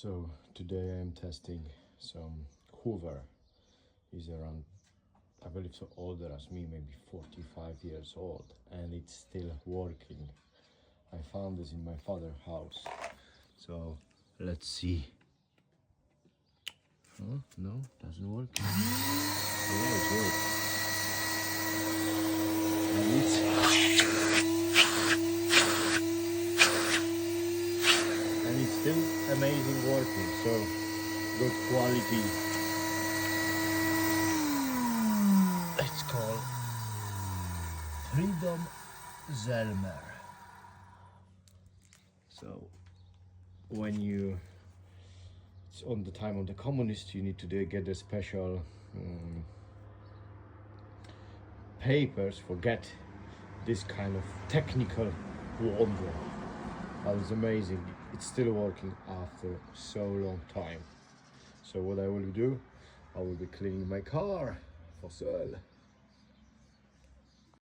So today I'm testing some Hoover. He's around, I believe so older as me, maybe 45 years old, and it's still working. I found this in my father's house. So let's see. Oh, no, doesn't work. Oh, it works. And it's still amazing working, so good quality. It's called Freedom Zelmer. So when it's on the time of the communists, you need to get the special papers for get this kind of technical wonder. That is amazing. It's still working after so long time. So what I will do, I will be cleaning my car for sale.